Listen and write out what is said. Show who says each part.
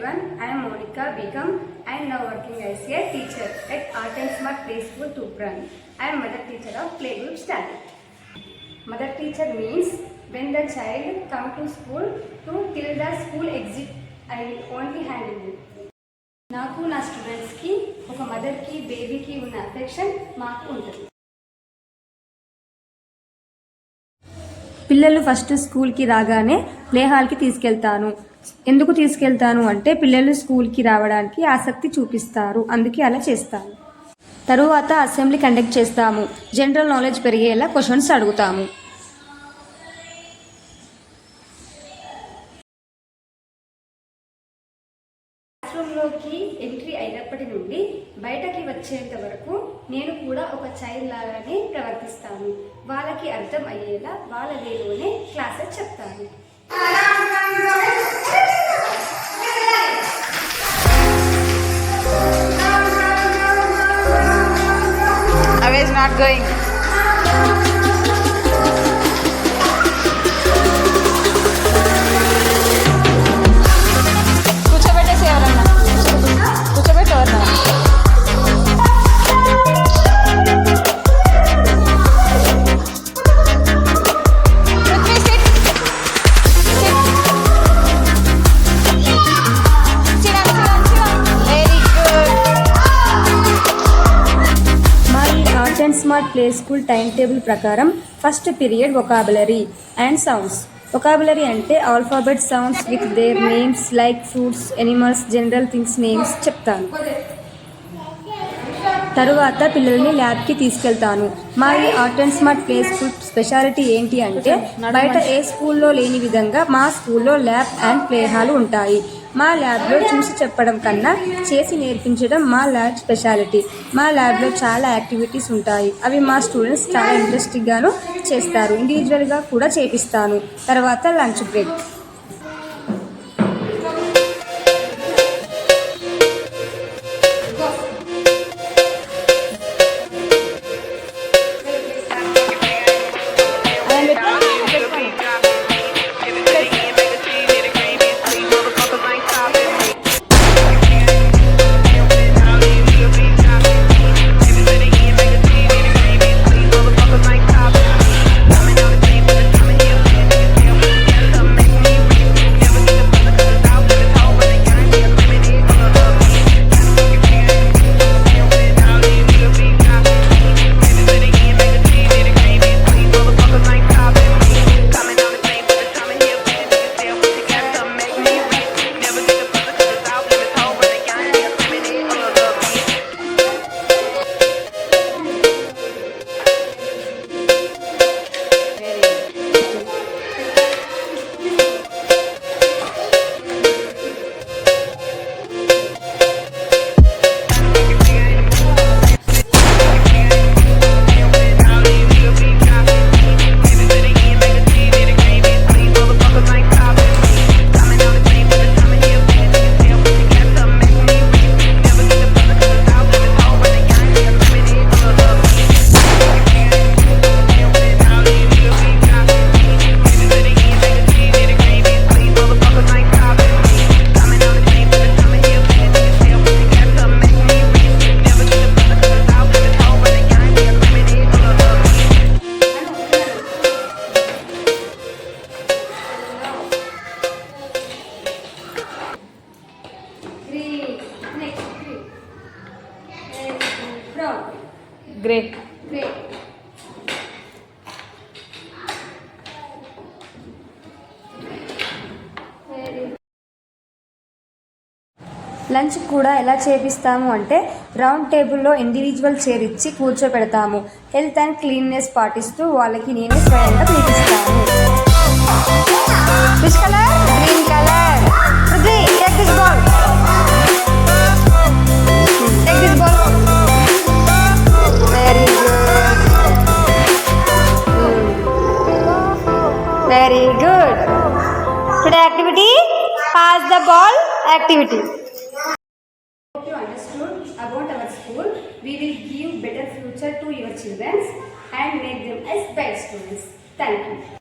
Speaker 1: everyone, I am Monica Begum. I am now working as a teacher at Art and Smart Play School, Tupran. I am mother teacher of playgroup standard. Mother teacher means when the child come to school till the school exit, I will only handle it. నాకు నా స్టూడెంట్స్కి ఒక మదర్కి బేబీకి ఉన్న affection మాకు ఉంటుంది. పిల్లలు ఫస్ట్ స్కూల్కి రాగానే ప్లే హాల్కి తీసుకెళ్తాను. ఎందుకు తీసుకెళ్తాను అంటే పిల్లలు స్కూల్కి రావడానికి ఆసక్తి చూపిస్తారు, అందుకే అలా చేస్తాను. తరువాత అసెంబ్లీ కండక్ట్ చేస్తాము. జనరల్ నాలెడ్జ్ పెరిగేలా క్వశ్చన్స్ అడుగుతాము. క్లాస్రూమ్లోకి ఎంట్రీ అయినప్పటి నుండి బయటకి వచ్చేంత వరకు నేను కూడా ఒక చైల్డ్ లాగానే ప్రవర్తిస్తాను. వాళ్ళకి అర్థం అయ్యేలా వాళ్ళ వేలోనే క్లాసెస్ చెప్తాను.
Speaker 2: Away is not going. కూర్చోబెట్టేసి ఎవరన్నా కూర్చోబెట్టి ఎవరన్నా
Speaker 1: smart play school time table ప్రకారం first period vocabulary and sounds. Vocabulary అంటే alphabet sounds with their names like fruits, animals, general things names చెప్తాను. తరువాత పిల్లల్ని ల్యాబ్కి తీసుకెళ్తాను. మా ఈ art and smart play school speciality ఏంటి అంటే బయట ఏ స్కూల్లో లేని విధంగా మా స్కూల్లో ల్యాబ్ అండ్ ప్లే హాల్ ఉంటాయి. మా ల్యాబ్లో చూసి చెప్పడం కన్నా చేసి నేర్పించడం మా ల్యాబ్ స్పెషాలిటీ. మా ల్యాబ్లో చాలా యాక్టివిటీస్ ఉంటాయి. అవి మా స్టూడెంట్స్ చాలా ఇంట్రెస్టింగ్గాను చేస్తారు. ఇండివిజువల్గా కూడా చేపిస్తాను. తర్వాత లంచ్ బ్రేక్.
Speaker 2: Great.
Speaker 1: లంచ్ కూడా ఎలా చేపిస్తాము అంటే రౌండ్ టేబుల్లో ఇండివిజువల్ చైర్ ఇచ్చి కూర్చోపెడతాము. హెల్త్ అండ్ క్లీన్నెస్ పాటిస్తూ వాళ్ళకి నేనే స్వయంగా తినిపిస్తాను.
Speaker 2: Which color? Green color. Rudy, take this ball. Take this ball. Very good. Very good. Today activity, pass the ball activity.
Speaker 1: Hope you understood about our school. We will give better future to your children and make them as bright students. Thank you.